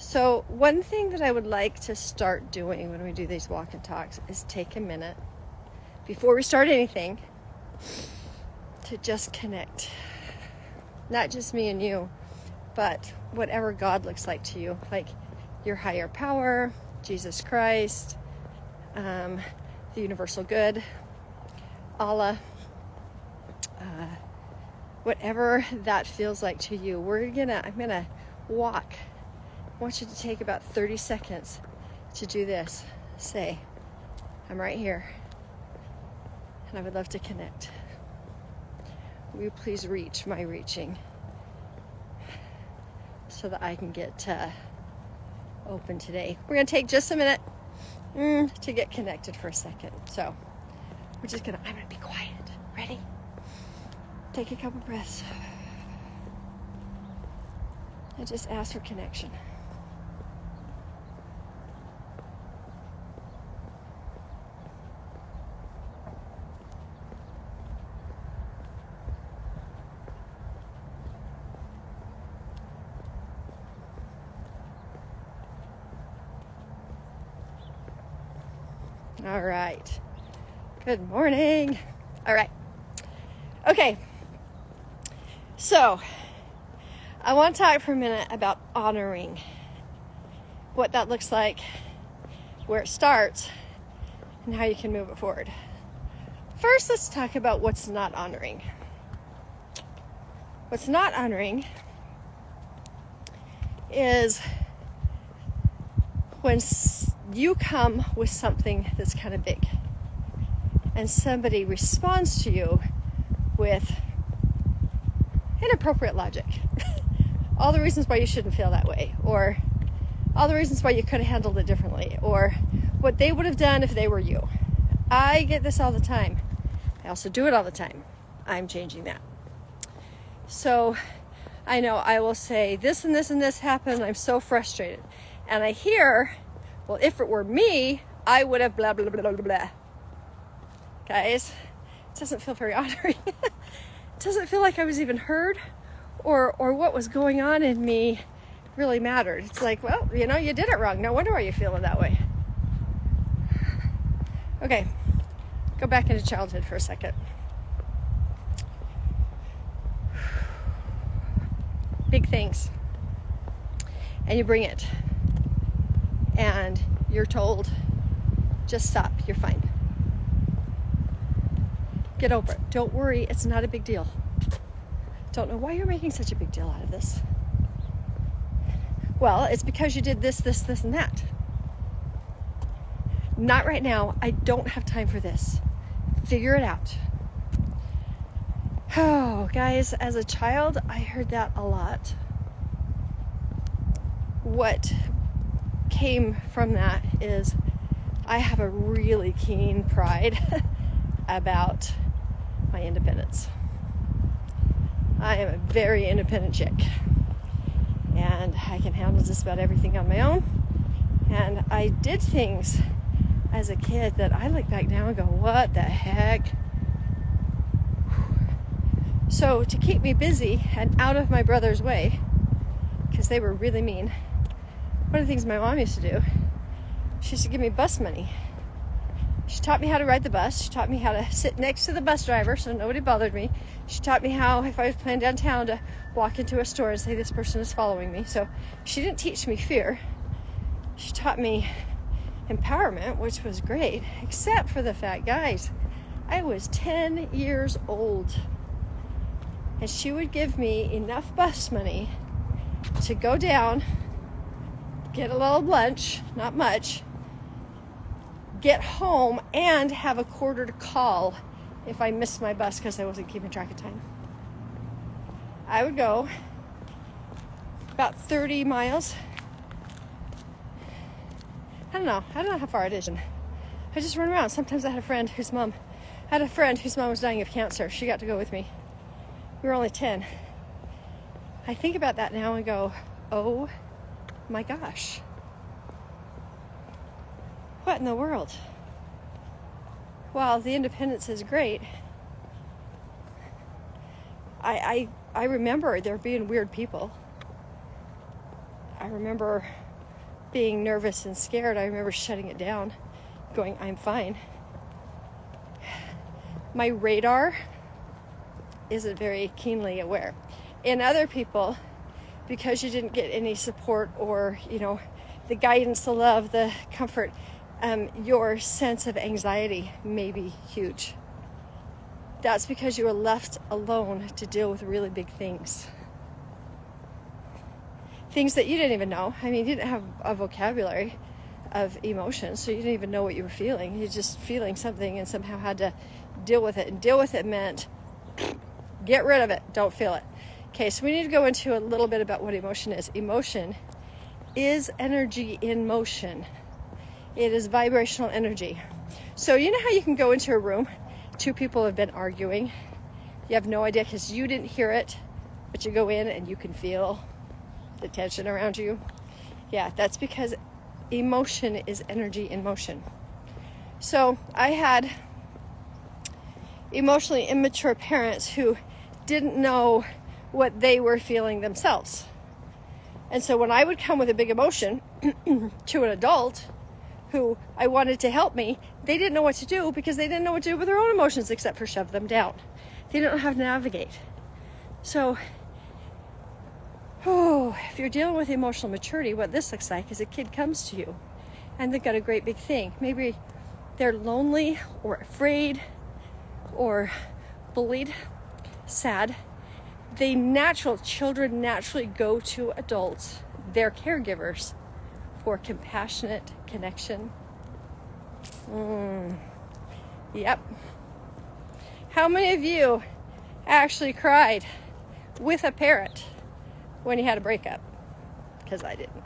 So one thing that I would like to start doing when we do these walk and talks is take a minute before we start anything to just connect. Not just me and you, but whatever God looks like to you, like your higher power, Jesus Christ, the universal good, Allah, whatever that feels like to you. I'm gonna walk. I want you to take about 30 seconds to do this. Say, I'm right here, and I would love to connect. Will you please reach my reaching so that I can get open today? We're gonna take just a minute to get connected for a second. So I'm gonna be quiet. Ready? Take a couple breaths. And just ask for connection. All right. Good morning. All right. Okay. So, I want to talk for a minute about honoring. What that looks like, where it starts, and how you can move it forward. First, let's talk about what's not honoring. What's not honoring is when you come with something that's kind of big and somebody responds to you with inappropriate logic. All the reasons why you shouldn't feel that way, or all the reasons why you could have handled it differently, or what they would have done if they were you. I get this all the time. I also do it all the time. I'm changing that. So I know I will say this and this and this happened. I'm so frustrated. And I hear, well, if it were me, I would have blah, blah, blah, blah, blah. Guys, it doesn't feel very honoring. It doesn't feel like I was even heard, or what was going on in me really mattered. It's like, well, you did it wrong. No wonder why you're feeling that way. Okay, go back into childhood for a second. Big things. And you bring it. And you're told, just stop, you're fine. Get over it. Don't worry, it's not a big deal. Don't know why you're making such a big deal out of this. Well, it's because you did this, this, this, and that. Not right now. I don't have time for this. Figure it out. Oh, guys, as a child, I heard that a lot. What came from that is I have a really keen pride about my independence. I am a very independent chick, and I can handle just about everything on my own. And I did things as a kid that I look back now and go, what the heck? So to keep me busy and out of my brother's way, because they were really mean, one of the things my mom used to do, she used to give me bus money. She taught me how to ride the bus. She taught me how to sit next to the bus driver so nobody bothered me. She taught me how, if I was playing downtown, to walk into a store and say, this person is following me. So she didn't teach me fear. She taught me empowerment, which was great, except for the fact, guys, I was 10 years old. And she would give me enough bus money to go down, get a little lunch, not much, get home, and have a quarter to call if I missed my bus because I wasn't keeping track of time. I would go about 30 miles. I don't know how far it is. And I just run around. Sometimes I had a friend whose mom was dying of cancer. She got to go with me. We were only 10. I think about that now and go, oh my gosh. What in the world? While the independence is great, I remember there being weird people. I remember being nervous and scared, I remember shutting it down, going, I'm fine. My radar isn't very keenly aware. In other people, because you didn't get any support or, the guidance, the love, the comfort, your sense of anxiety may be huge. That's because you were left alone to deal with really big things. Things that you didn't even know. I mean, you didn't have a vocabulary of emotions, so you didn't even know what you were feeling. You're just feeling something and somehow had to deal with it. And deal with it meant get rid of it, don't feel it. Okay, so we need to go into a little bit about what emotion is. Emotion is energy in motion. It is vibrational energy. So you know how you can go into a room, two people have been arguing, you have no idea because you didn't hear it, but you go in and you can feel the tension around you? Yeah, that's because emotion is energy in motion. So I had emotionally immature parents who didn't know what they were feeling themselves. And so when I would come with a big emotion to an adult who I wanted to help me, they didn't know what to do because they didn't know what to do with their own emotions except for shove them down. They didn't know how to navigate. So if you're dealing with emotional maturity, what this looks like is a kid comes to you and they've got a great big thing. Maybe they're lonely or afraid or bullied, sad. Children naturally go to adults, their caregivers, for compassionate connection. Yep. How many of you actually cried with a parent when you had a breakup? Because I didn't.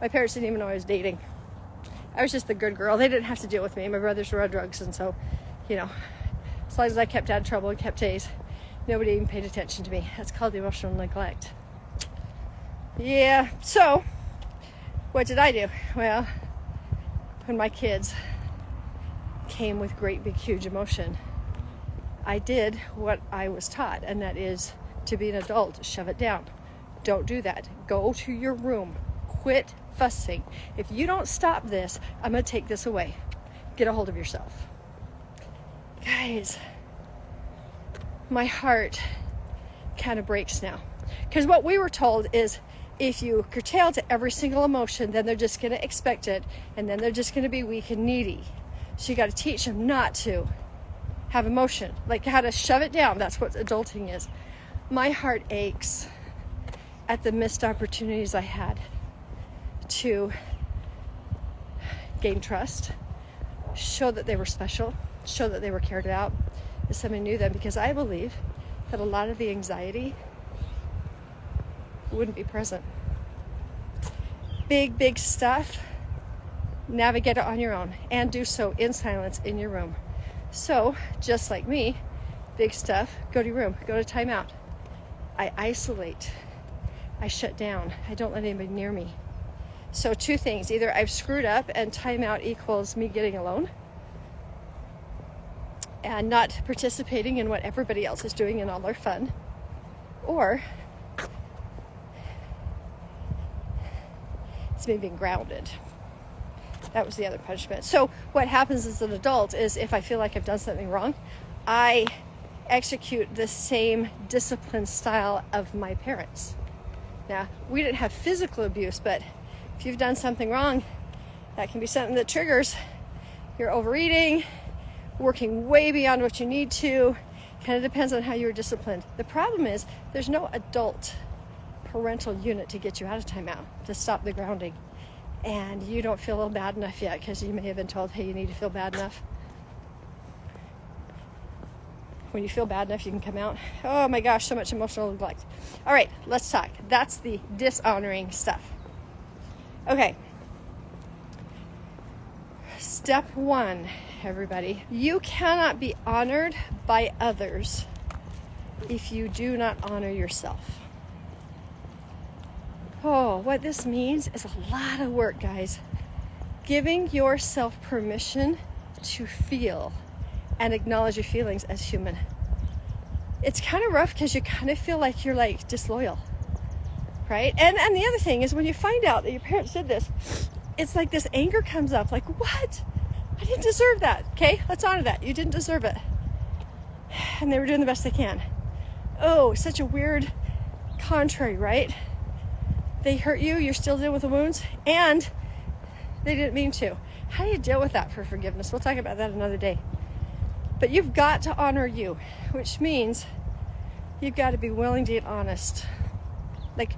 My parents didn't even know I was dating. I was just the good girl. They didn't have to deal with me. My brothers were on drugs, and so, as long as I kept out of trouble and kept A's, nobody even paid attention to me. That's called emotional neglect. Yeah, so what did I do? Well, when my kids came with great big huge emotion, I did what I was taught, and that is to be an adult, shove it down. Don't do that. Go to your room. Quit fussing. If you don't stop this, I'm going to take this away. Get a hold of yourself. Guys, my heart kind of breaks now. Because what we were told is if you curtail to every single emotion, then they're just going to expect it, and then they're just going to be weak and needy. So you got to teach them not to have emotion, like how to shove it down. That's what adulting is. My heart aches at the missed opportunities I had to gain trust, show that they were special, show that they were cared about, that somebody knew them, because I believe that a lot of the anxiety wouldn't be present. Big stuff, navigate it on your own, and do so in silence in your room. So, just like me, big stuff, go to your room, go to timeout. I isolate. I shut down. I don't let anybody near me. So two things, either I've screwed up and timeout equals me getting alone and not participating in what everybody else is doing in all their fun, or it's me being grounded. That was the other punishment. So what happens as an adult is if I feel like I've done something wrong, I execute the same discipline style of my parents. Now, we didn't have physical abuse, but if you've done something wrong, that can be something that triggers your overeating, working way beyond what you need to. Kind of depends on how you were disciplined. The problem is there's no adult parental unit to get you out of timeout, to stop the grounding. And you don't feel bad enough yet because you may have been told, hey, you need to feel bad enough. When you feel bad enough, you can come out. Oh my gosh, so much emotional neglect. All right, let's talk. That's the dishonoring stuff. Okay. Step one, everybody. You cannot be honored by others if you do not honor yourself. Oh, what this means is a lot of work, guys. Giving yourself permission to feel and acknowledge your feelings as human. It's kind of rough because you kind of feel like you're like disloyal. right? And the other thing is when you find out that your parents did this, it's like this anger comes up, like, what? I didn't deserve that. Okay, let's honor that. You didn't deserve it. And they were doing the best they can. Oh, such a weird contrary, right? They hurt you, you're still dealing with the wounds, and they didn't mean to. How do you deal with that for forgiveness? We'll talk about that another day. But you've got to honor you, which means you've got to be willing to get honest. Like,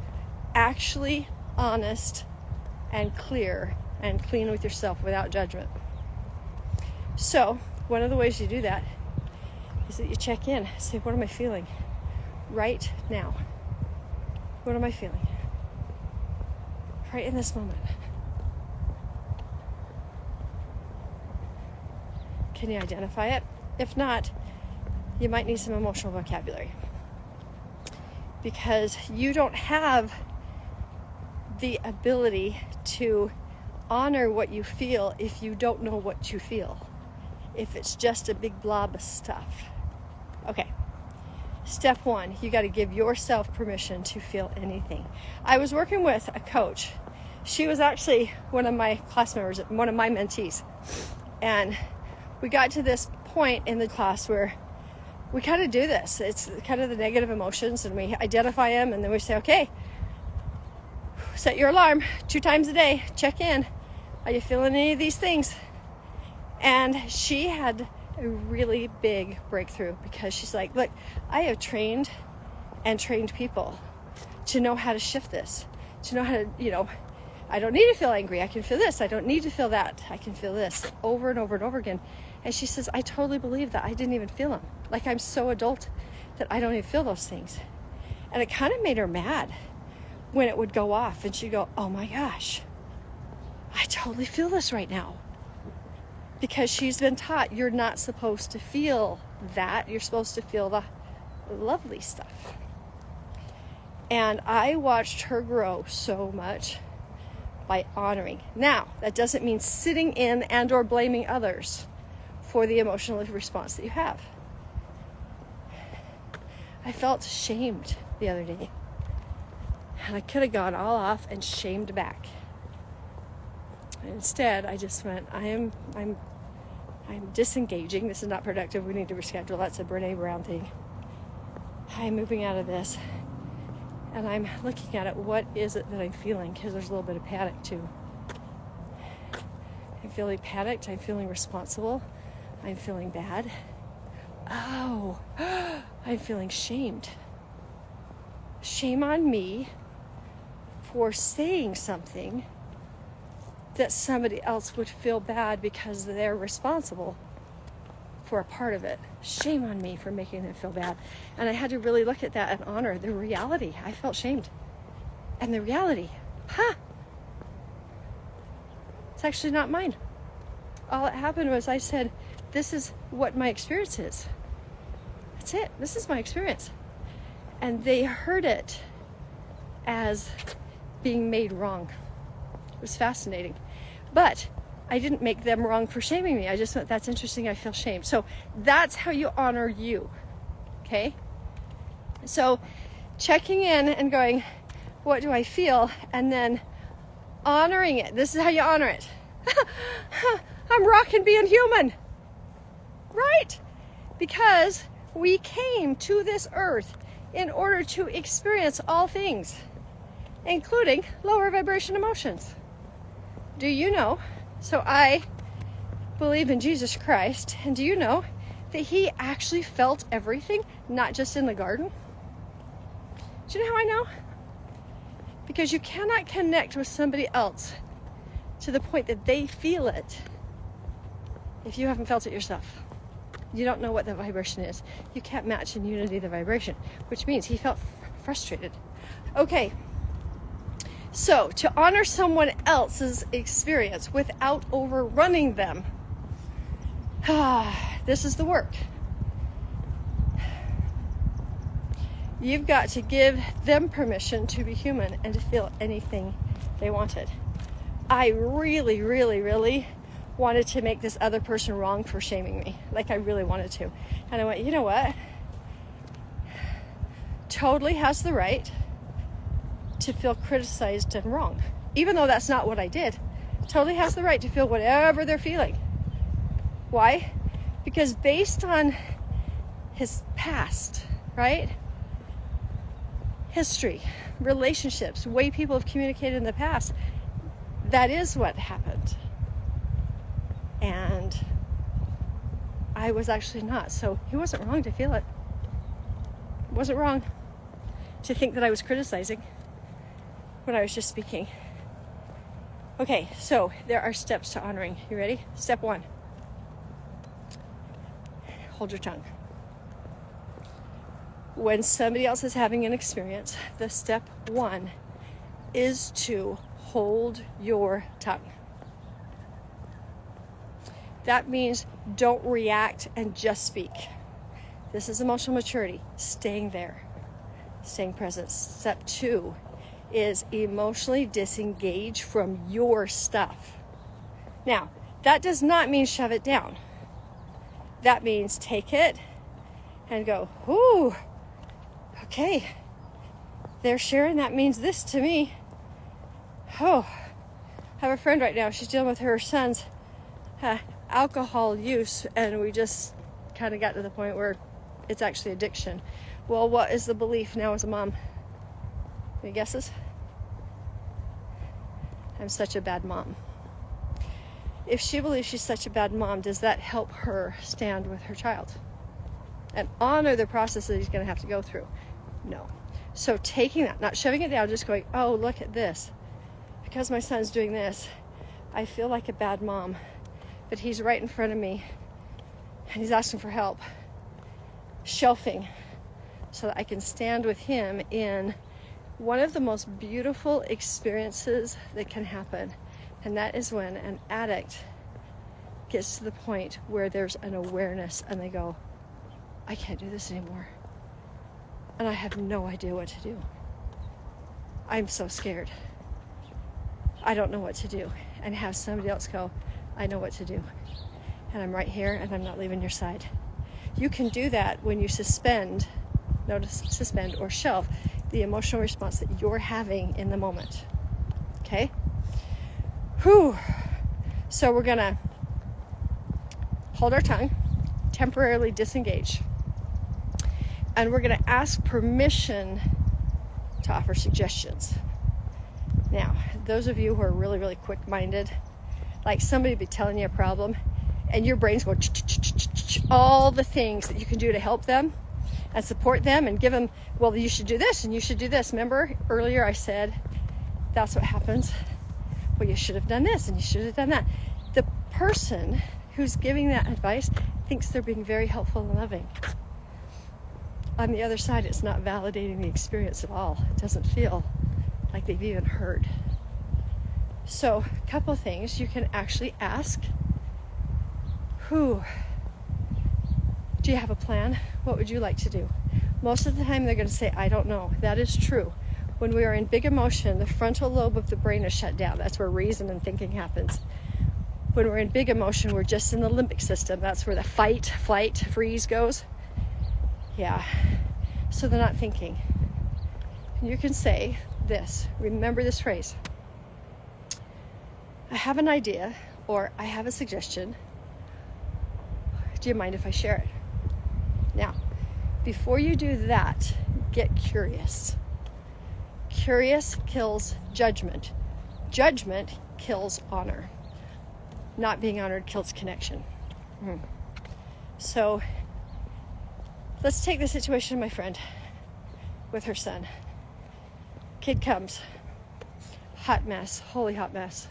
actually honest and clear and clean with yourself without judgment. So, one of the ways you do that is that you check in. Say, what am I feeling right now? What am I feeling right in this moment? Can you identify it? If not, you might need some emotional vocabulary, because you don't have the ability to honor what you feel if you don't know what you feel, if it's just a big blob of stuff. Okay, step one, you got to give yourself permission to feel anything. I was working with a coach. She was actually one of my class members, one of my mentees, and we got to this point in the class where we kind of do this. It's kind of the negative emotions, and we identify them, and then we say, okay, set your alarm 2 times a day, check in. Are you feeling any of these things? And she had a really big breakthrough, because she's like, look, I have trained people to know how to shift this, to know how to, I don't need to feel angry. I can feel this. I don't need to feel that. I can feel this, over and over and over again. And she says, I totally believe that I didn't even feel them. Like, I'm so adult that I don't even feel those things. And it kind of made her mad when it would go off, and she'd go, oh my gosh, I totally feel this right now. Because she's been taught you're not supposed to feel that. You're supposed to feel the lovely stuff. And I watched her grow so much by honoring. Now, that doesn't mean sitting in and or blaming others for the emotional response that you have. I felt shamed the other day, and I could have gone all off and shamed back. Instead, I just went, I'm disengaging. This is not productive. We need to reschedule. That's a Brene Brown thing. I'm moving out of this, and I'm looking at it. What is it that I'm feeling? Because there's a little bit of panic too. I'm feeling panicked. I'm feeling responsible. I'm feeling bad. Oh, I'm feeling shamed. Shame on me for saying something that somebody else would feel bad because they're responsible for a part of it. Shame on me for making them feel bad. And I had to really look at that and honor the reality. I felt shamed. And the reality, it's actually not mine. All that happened was I said, this is what my experience is. That's it. This is my experience. And they heard it as being made wrong. It was fascinating. But I didn't make them wrong for shaming me. I just thought, that's interesting. I feel shamed. So that's how you honor you. Okay? So checking in and going, what do I feel? And then honoring it. This is how you honor it. I'm rocking being human. Right? Because we came to this earth in order to experience all things, including lower vibration emotions. Do you know? So I believe in Jesus Christ, and do you know that he actually felt everything, not just in the garden? Do you know how I know? Because you cannot connect with somebody else to the point that they feel it if you haven't felt it yourself. You don't know what the vibration is. You can't match in unity the vibration, which means he felt frustrated. Okay, so to honor someone else's experience without overrunning them, this is the work. You've got to give them permission to be human and to feel anything they wanted. I really, really, really wanted to make this other person wrong for shaming me. Like, I really wanted to. And I went, you know what? Totally has the right to feel criticized and wrong, even though that's not what I did. Totally has the right to feel whatever they're feeling. Why? Because based on his past, right? History, relationships, way people have communicated in the past, that is what happened. And I was actually not. So he wasn't wrong to feel it. Wasn't wrong to think that I was criticizing when I was just speaking. Okay, so there are steps to honoring. You ready? Step 1. Hold your tongue. When somebody else is having an experience, the step 1 is to hold your tongue. That means don't react and just speak. This is emotional maturity, staying there, staying present. Step 2 is emotionally disengage from your stuff. Now, that does not mean shove it down. That means take it and go, ooh, okay, they're sharing, that means this to me. Oh, I have a friend right now, she's dealing with her son's alcohol use, and we just kind of got to the point where it's actually addiction. Well, what is the belief now as a mom? Any guesses? I'm such a bad mom. If she believes she's such a bad mom, does that help her stand with her child and honor the process that he's going to have to go through? No. So taking that, not shoving it down, just going, oh, look at this. Because my son's doing this, I feel like a bad mom, but he's right in front of me and he's asking for help. Shelving so that I can stand with him in one of the most beautiful experiences that can happen. And that is when an addict gets to the point where there's an awareness and they go, I can't do this anymore. And I have no idea what to do. I'm so scared. I don't know what to do. And have somebody else go, I know what to do. And I'm right here and I'm not leaving your side. You can do that when you suspend, notice suspend or shelve the emotional response that you're having in the moment. Okay? Whew. So we're gonna hold our tongue, temporarily disengage, and we're gonna ask permission to offer suggestions. Now, those of you who are really, really quick-minded, like somebody be telling you a problem, and your brain's going all the things that you can do to help them and support them and give them, well, you should do this and you should do this. Remember earlier I said that's what happens. Well, you should have done this and you should have done that. The person who's giving that advice thinks they're being very helpful and loving. On the other side, it's not validating the experience at all. It doesn't feel like they've even heard. So, a couple things you can actually ask. Do you have a plan? What would you like to do? Most of the time they're going to say, I don't know. That is true. When we are in big emotion, the frontal lobe of the brain is shut down. That's where reason and thinking happens. When we're in big emotion, we're just in the limbic system. That's where the fight, flight, freeze goes. Yeah. So they're not thinking. And you can say this. Remember this phrase. I have an idea, or I have a suggestion. Do you mind if I share it? Now, before you do that, get curious. Curious kills judgment. Judgment kills honor. Not being honored kills connection. So, let's take the situation of my friend with her son. Kid comes. Hot mess. Holy hot mess.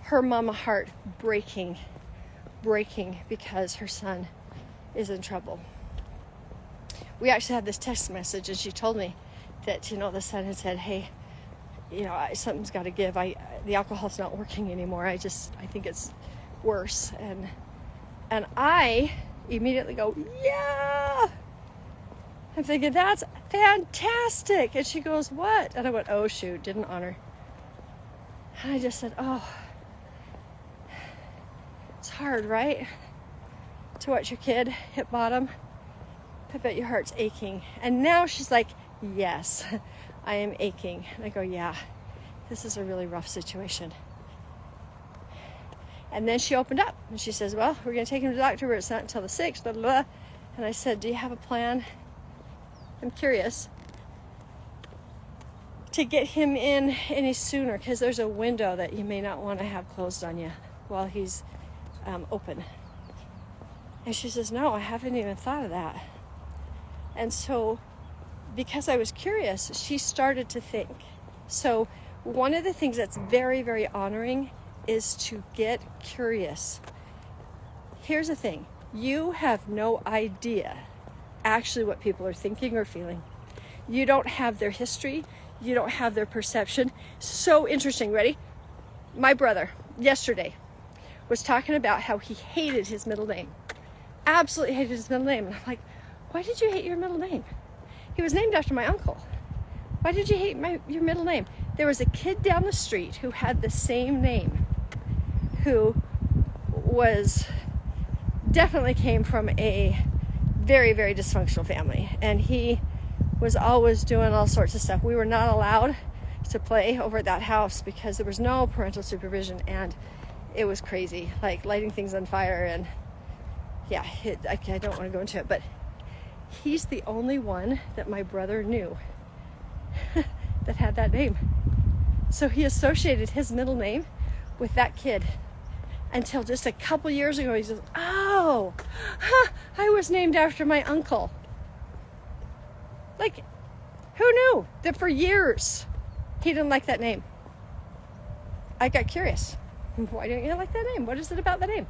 Her mama heart breaking because her son is in trouble. We actually had this text message, and she told me that, the son had said, hey, something's got to give. The alcohol's not working anymore. I think it's worse. And I immediately go, yeah. I'm thinking, that's fantastic. And she goes, what? And I went, oh, shoot, didn't honor. And I just said, oh, it's hard, right? To watch your kid hit bottom. I bet your heart's aching. And now she's like, yes, I am aching. And I go, yeah, this is a really rough situation. And then she opened up and she says, well, we're going to take him to the doctor, but it's not until the 6th, blah, blah, blah. And I said, do you have a plan? I'm curious to get him in any sooner, because there's a window that you may not want to have closed on you while he's open. And she says, no, I haven't even thought of that. And so, because I was curious, she started to think. So one of the things that's very, very honoring is to get curious. Here's the thing. You have no idea actually what people are thinking or feeling. You don't have their history. You don't have their perception. So interesting. Ready? My brother yesterday was talking about how he hated his middle name. Absolutely hated his middle name. And I'm like, why did you hate your middle name? He was named after my uncle. Why did you hate your middle name? There was a kid down the street who had the same name, who definitely came from a very, very dysfunctional family. And he was always doing all sorts of stuff. We were not allowed to play over at that house because there was no parental supervision, and it was crazy, like lighting things on fire. And yeah, I don't want to go into it, but he's the only one that my brother knew that had that name. So he associated his middle name with that kid until just a couple years ago. He says, oh, I was named after my uncle. Like, who knew that for years he didn't like that name? I got curious. Why don't you like that name? What is it about the name?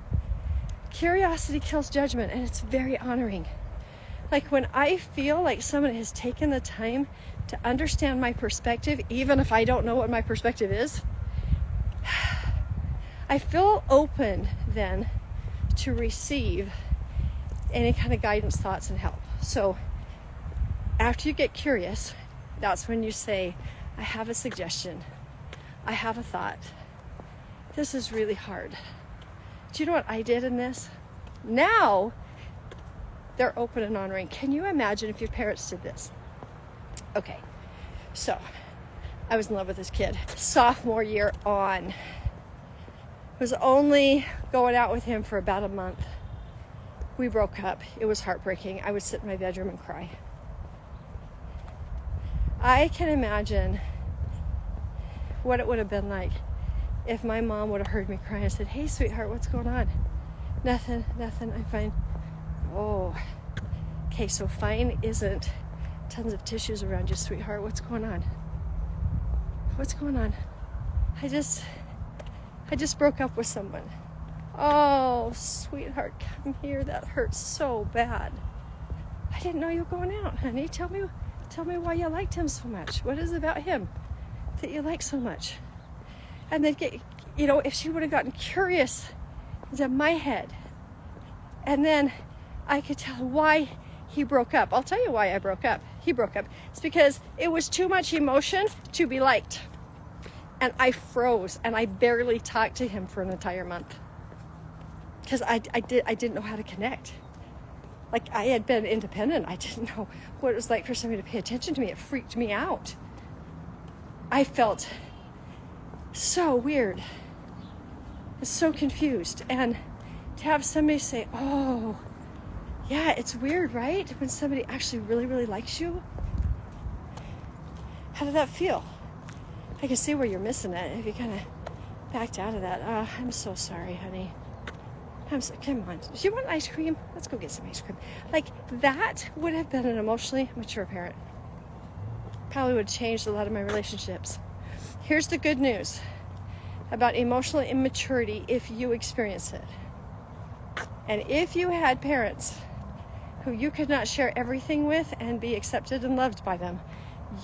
Curiosity kills judgment, and it's very honoring. Like, when I feel like someone has taken the time to understand my perspective, even if I don't know what my perspective is, I feel open then to receive any kind of guidance, thoughts, and help. So after you get curious, that's when you say, I have a suggestion. I have a thought. This is really hard. Do you know what I did in this? Now they're open and honoring. Can you imagine if your parents did this? Okay, so I was in love with this kid. Sophomore year on. Was only going out with him for about a month. We broke up. It was heartbreaking. I would sit in my bedroom and cry. I can imagine what it would have been like if my mom would have heard me cry and said, hey, sweetheart, what's going on? Nothing, I'm fine. Oh, okay, so fine isn't tons of tissues around you, sweetheart. What's going on? What's going on? I just broke up with someone. Oh, sweetheart, come here. That hurts so bad. I didn't know you were going out, honey. Tell me why you liked him so much. What is it about him that you like so much? And then if she would have gotten curious into my head, and then I could tell why he broke up. I'll tell you why I broke up. He broke up. It's because it was too much emotion to be liked. And I froze, and I barely talked to him for an entire month. Because I didn't know how to connect. Like, I had been independent. I didn't know what it was like for somebody to pay attention to me. It freaked me out. I felt so weird. I was so confused. And to have somebody say, oh, yeah, it's weird, right? When somebody actually really, really likes you. How did that feel? I can see where you're missing it if you kind of backed out of that. Oh, I'm so sorry, honey. Come on. Do you want ice cream? Let's go get some ice cream. Like, that would have been an emotionally mature parent. Probably would have changed a lot of my relationships. Here's the good news about emotional immaturity if you experience it. And if you had parents who you could not share everything with and be accepted and loved by them,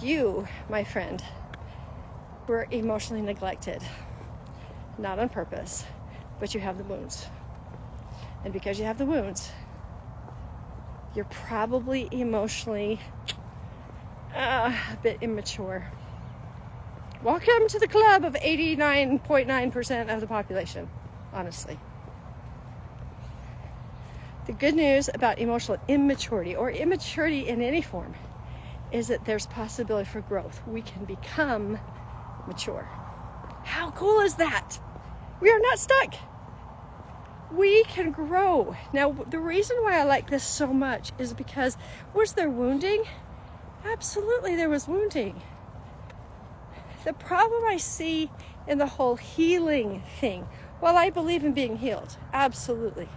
you, my friend, were emotionally neglected. Not on purpose, but you have the wounds. And because you have the wounds, you're probably emotionally a bit immature. Welcome to the club of 89.9% of the population, honestly. The good news about emotional immaturity, or immaturity in any form, is that there's possibility for growth. We can become mature. How cool is that? We are not stuck. We can grow. Now, the reason why I like this so much is because, was there wounding? Absolutely, there was wounding. The problem I see in the whole healing thing, well, I believe in being healed, absolutely.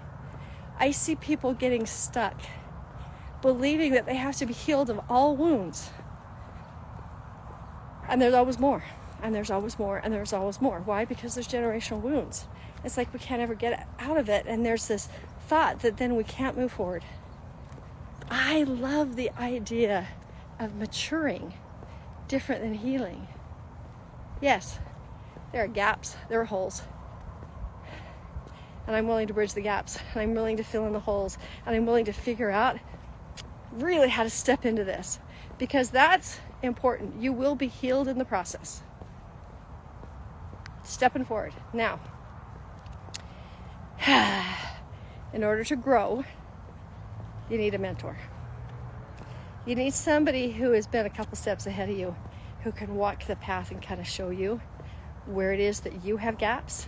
I see people getting stuck, believing that they have to be healed of all wounds. And there's always more, and there's always more, and there's always more. Why? Because there's generational wounds. It's like we can't ever get out of it, and there's this thought that then we can't move forward. I love the idea of maturing different than healing. Yes, there are gaps, there are holes. And I'm willing to bridge the gaps, and I'm willing to fill in the holes, and I'm willing to figure out really how to step into this, because that's important. You will be healed in the process. Stepping forward. Now, in order to grow, you need a mentor. You need somebody who has been a couple steps ahead of you, who can walk the path and kind of show you where it is that you have gaps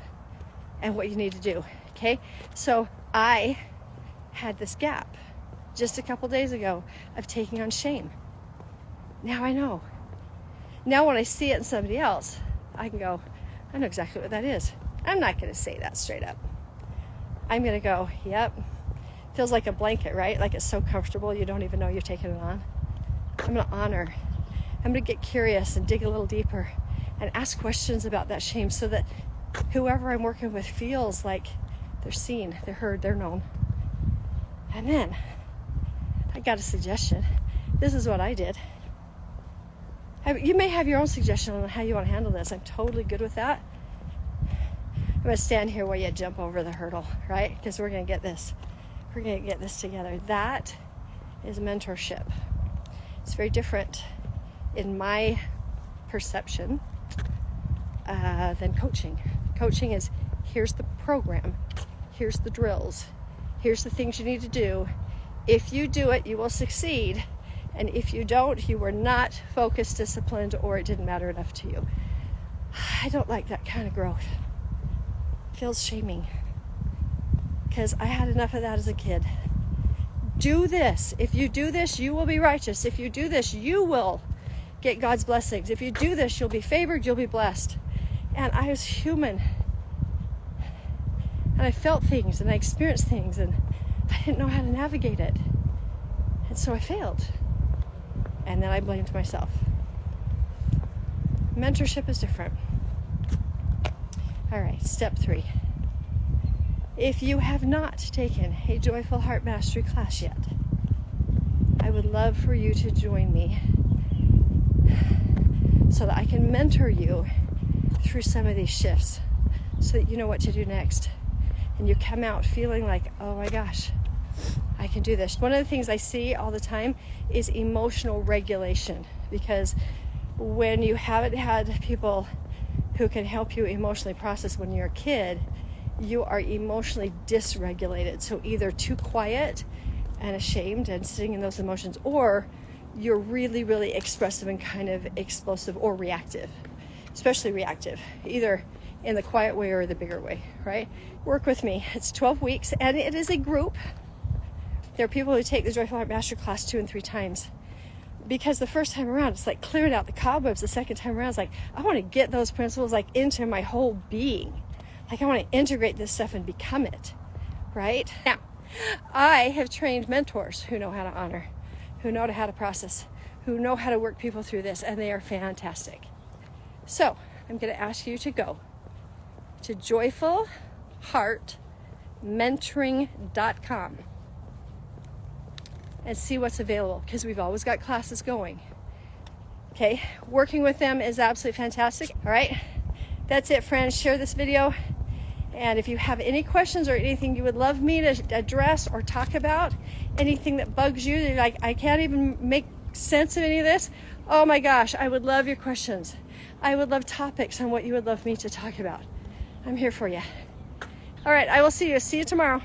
and what you need to do. Okay? So I had this gap just a couple days ago of taking on shame. Now I know. Now when I see it in somebody else, I can go, I know exactly what that is. I'm not going to say that straight up. I'm going to go, yep. Feels like a blanket, right? Like it's so comfortable you don't even know you're taking it on. I'm going to honor. I'm going to get curious and dig a little deeper and ask questions about that shame so that whoever I'm working with feels like they're seen, they're heard, they're known. And then I got a suggestion. This is what I did. You may have your own suggestion on how you want to handle this. I'm totally good with that. I'm going to stand here while you jump over the hurdle, right? Because we're going to get this. We're going to get this together. That is mentorship. It's very different in my perception than coaching. Coaching is, here's the program, here's the drills, here's the things you need to do. If you do it, you will succeed. And if you don't, you were not focused, disciplined, or it didn't matter enough to you. I don't like that kind of growth. It feels shaming. Because I had enough of that as a kid. Do this. If you do this, you will be righteous. If you do this, you will get God's blessings. If you do this, you'll be favored, you'll be blessed. And I was human. And I felt things, and I experienced things, and I didn't know how to navigate it. And so I failed. And then I blamed myself. Mentorship is different. All right, step 3. If you have not taken a Joyful Heart Mastery class yet, I would love for you to join me so that I can mentor you through some of these shifts so that you know what to do next. And you come out feeling like, oh my gosh, I can do this. One of the things I see all the time is emotional regulation, because when you haven't had people who can help you emotionally process when you're a kid, you are emotionally dysregulated. So either too quiet and ashamed and sitting in those emotions, or you're really, really expressive and kind of explosive or reactive, especially reactive, either in the quiet way or the bigger way, right? Work with me. It's 12 weeks and it is a group. There are people who take the Joyful Heart Master class 2 and 3 times, because the first time around it's like clearing out the cobwebs. The second time around it's like, I want to get those principles like into my whole being. Like I want to integrate this stuff and become it, right? Now, I have trained mentors who know how to honor, who know how to process, who know how to work people through this, and they are fantastic. So I'm going to ask you to go to joyfulheartmentoring.com and see what's available, because we've always got classes going. Okay, working with them is absolutely fantastic. All right, that's it, friends. Share this video, and if you have any questions or anything you would love me to address or talk about, anything that bugs you, you're like, I can't even make sense of any of this, oh my gosh, I would love your questions. I would love topics on what you would love me to talk about. I'm here for you. All right, I will see you tomorrow.